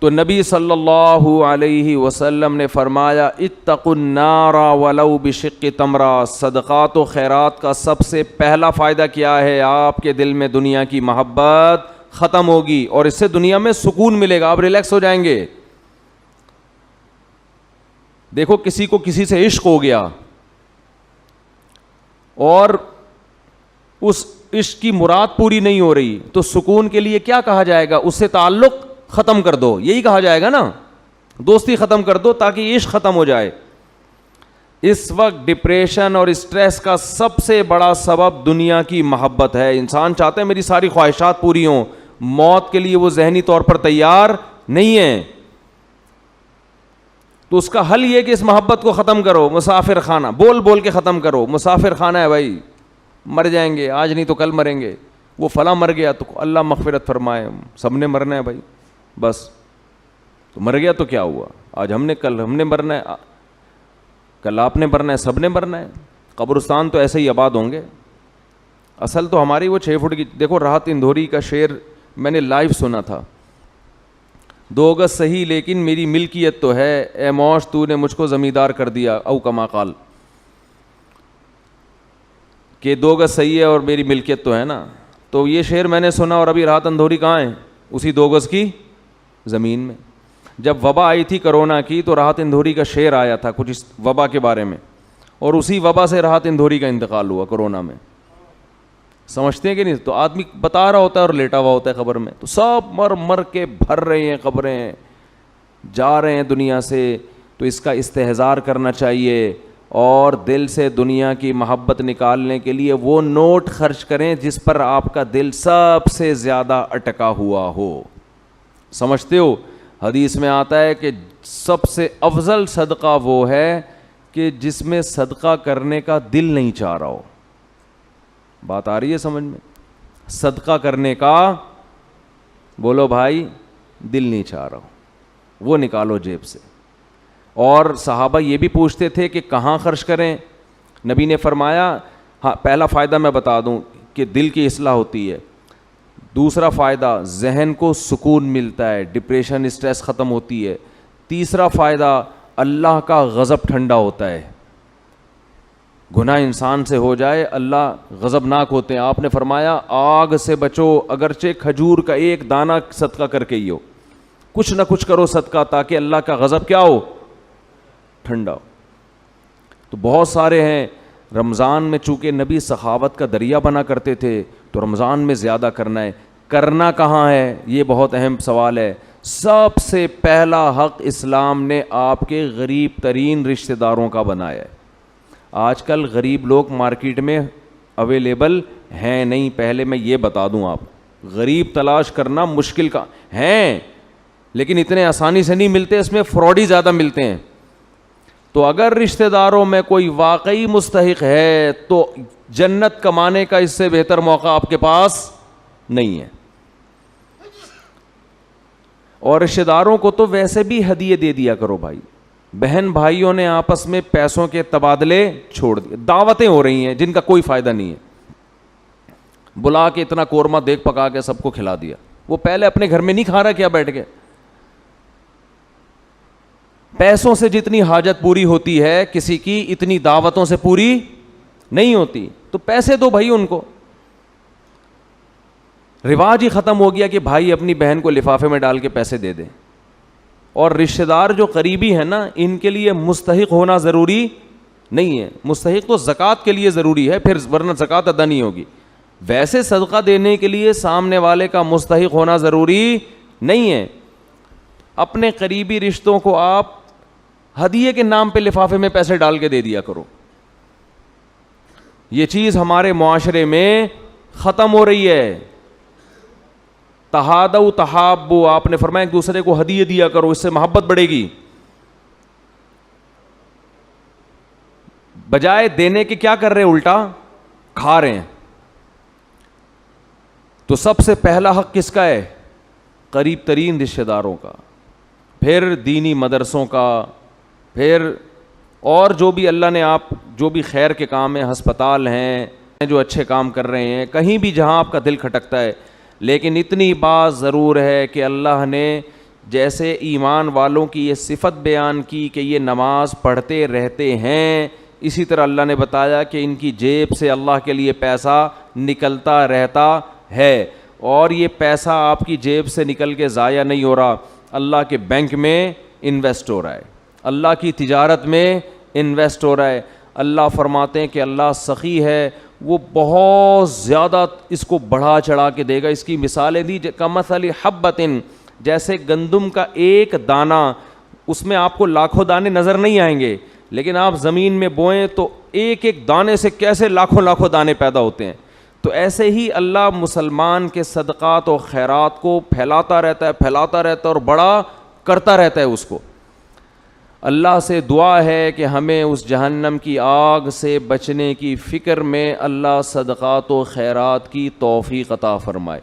تو نبی صلی اللہ علیہ وسلم نے فرمایا اتقوا النار ولو بشق تمرہ، صدقات و خیرات کا سب سے پہلا فائدہ کیا ہے؟ آپ کے دل میں دنیا کی محبت ختم ہوگی اور اس سے دنیا میں سکون ملے گا، آپ ریلیکس ہو جائیں گے۔ دیکھو کسی کو کسی سے عشق ہو گیا اور اس عشق کی مراد پوری نہیں ہو رہی، تو سکون کے لیے کیا کہا جائے گا؟ اس سے تعلق ختم کر دو، یہی کہا جائے گا نا، دوستی ختم کر دو تاکہ عشق ختم ہو جائے۔ اس وقت ڈپریشن اور اسٹریس کا سب سے بڑا سبب دنیا کی محبت ہے۔ انسان چاہتے ہیں میری ساری خواہشات پوری ہوں، موت کے لیے وہ ذہنی طور پر تیار نہیں ہے، تو اس کا حل یہ کہ اس محبت کو ختم کرو۔ مسافر خانہ بول بول کے ختم کرو، مسافر خانہ ہے بھائی، مر جائیں گے، آج نہیں تو کل مریں گے، وہ فلاں مر گیا تو اللہ مغفرت فرمائے، سب نے مرنا ہے بھائی، بس تو مر گیا تو کیا ہوا، آج ہم نے، کل ہم نے مرنا ہے، کل آپ نے مرنا ہے، سب نے مرنا ہے۔ قبرستان تو ایسے ہی آباد ہوں گے۔ اصل تو ہماری وہ 6 فٹ کی، دیکھو راحت اندھوری کا شعر میں نے لائیو سنا تھا، 2 گز صحیح لیکن میری ملکیت تو ہے، اے موش تو نے مجھ کو زمیندار کر دیا، او کما قال، کہ 2 گز صحیح ہے اور میری ملکیت تو ہے نا۔ تو یہ شعر میں نے سنا، اور ابھی راحت اندھوری کہاں ہے؟ اسی 2 گز کی زمین میں۔ جب وبا آئی تھی کرونا کی تو راحت اندھوری کا شعر آیا تھا کچھ اس وبا کے بارے میں، اور اسی وبا سے راحت اندھوری کا انتقال ہوا کرونا میں۔ سمجھتے ہیں کہ نہیں؟ تو آدمی بتا رہا ہوتا ہے اور لیٹا ہوا ہوتا ہے قبر میں، تو سب مر مر کے بھر رہے ہیں قبریں، جا رہے ہیں دنیا سے۔ تو اس کا استحضار کرنا چاہیے، اور دل سے دنیا کی محبت نکالنے کے لیے وہ نوٹ خرچ کریں جس پر آپ کا دل سب سے زیادہ اٹکا ہوا ہو۔ سمجھتے ہو؟ حدیث میں آتا ہے کہ سب سے افضل صدقہ وہ ہے کہ جس میں صدقہ کرنے کا دل نہیں چاہ رہا ہو۔ بات آ رہی ہے سمجھ میں؟ صدقہ کرنے کا، بولو بھائی، دل نہیں چاہ رہا ہو، وہ نکالو جیب سے۔ اور صحابہ یہ بھی پوچھتے تھے کہ کہاں خرچ کریں؟ نبی نے فرمایا، ہاں پہلا فائدہ میں بتا دوں کہ دل کی اصلاح ہوتی ہے، دوسرا فائدہ ذہن کو سکون ملتا ہے، ڈپریشن اسٹریس ختم ہوتی ہے، تیسرا فائدہ اللہ کا غضب ٹھنڈا ہوتا ہے۔ گناہ انسان سے ہو جائے اللہ غضبناک ہوتے ہیں۔ آپ نے فرمایا آگ سے بچو، اگرچہ کھجور کا ایک دانہ صدقہ کر کے ہی ہو، کچھ نہ کچھ کرو صدقہ تاکہ اللہ کا غضب کیا ہو؟ ٹھنڈا ہو۔ تو بہت سارے ہیں، رمضان میں چونکہ نبی سخاوت کا دریا بنا کرتے تھے تو رمضان میں زیادہ کرنا ہے۔ کرنا کہاں ہے؟ یہ بہت اہم سوال ہے۔ سب سے پہلا حق اسلام نے آپ کے غریب ترین رشتہ داروں کا بنایا ہے۔ آج کل غریب لوگ مارکیٹ میں اویلیبل ہیں نہیں، پہلے میں یہ بتا دوں، آپ غریب تلاش کرنا مشکل کا ہیں، لیکن اتنے آسانی سے نہیں ملتے، اس میں فراڈی زیادہ ملتے ہیں۔ تو اگر رشتہ داروں میں کوئی واقعی مستحق ہے تو جنت کمانے کا اس سے بہتر موقع آپ کے پاس نہیں ہے۔ اور رشتہ داروں کو تو ویسے بھی ہدیے دے دیا کرو بھائی، بہن بھائیوں نے آپس میں پیسوں کے تبادلے چھوڑ دیے، دعوتیں ہو رہی ہیں جن کا کوئی فائدہ نہیں ہے، بلا کے اتنا قورمہ دیکھ پکا کے سب کو کھلا دیا، وہ پہلے اپنے گھر میں نہیں کھا رہا کیا بیٹھ کے؟ پیسوں سے جتنی حاجت پوری ہوتی ہے کسی کی، اتنی دعوتوں سے پوری نہیں ہوتی، تو پیسے دو بھائی ان کو۔ رواج ہی ختم ہو گیا کہ بھائی اپنی بہن کو لفافے میں ڈال کے پیسے دے دیں۔ اور رشتہ دار جو قریبی ہیں نا، ان کے لیے مستحق ہونا ضروری نہیں ہے، مستحق تو زکوٰۃ کے لیے ضروری ہے پھر، ورنہ زکوٰۃ ادا نہیں ہوگی۔ ویسے صدقہ دینے کے لیے سامنے والے کا مستحق ہونا ضروری نہیں ہے۔ اپنے قریبی رشتوں کو آپ ہدیے کے نام پہ لفافے میں پیسے ڈال کے دے دیا کرو۔ یہ چیز ہمارے معاشرے میں ختم ہو رہی ہے۔ تہادوا تحابوا، آپ نے فرمایا ایک دوسرے کو ہدیے دیا کرو، اس سے محبت بڑھے گی۔ بجائے دینے کے کیا کر رہے ہیں؟ الٹا کھا رہے ہیں۔ تو سب سے پہلا حق کس کا ہے؟ قریب ترین رشتہ داروں کا، پھر دینی مدرسوں کا، پھر اور جو بھی اللہ نے آپ جو بھی خیر کے کام ہیں، ہسپتال ہیں جو اچھے کام کر رہے ہیں، کہیں بھی جہاں آپ کا دل کھٹکتا ہے۔ لیکن اتنی بات ضرور ہے کہ اللہ نے جیسے ایمان والوں کی یہ صفت بیان کی کہ یہ نماز پڑھتے رہتے ہیں، اسی طرح اللہ نے بتایا کہ ان کی جیب سے اللہ کے لیے پیسہ نکلتا رہتا ہے، اور یہ پیسہ آپ کی جیب سے نکل کے ضائع نہیں ہو رہا، اللہ کے بینک میں انویسٹ ہو رہا ہے، اللہ کی تجارت میں انویسٹ ہو رہا ہے۔ اللہ فرماتے ہیں کہ اللہ سخی ہے، وہ بہت زیادہ اس کو بڑھا چڑھا کے دے گا۔ اس کی مثالیں دی، کمثل حبۃ، جیسے گندم کا ایک دانہ، اس میں آپ کو لاکھوں دانے نظر نہیں آئیں گے، لیکن آپ زمین میں بوئیں تو ایک ایک دانے سے کیسے لاکھوں لاکھوں دانے پیدا ہوتے ہیں۔ تو ایسے ہی اللہ مسلمان کے صدقات و خیرات کو پھیلاتا رہتا ہے اور بڑا کرتا رہتا ہے اس کو۔ اللہ سے دعا ہے کہ ہمیں اس جہنم کی آگ سے بچنے کی فکر میں اللہ صدقات و خیرات کی توفیق عطا فرمائے۔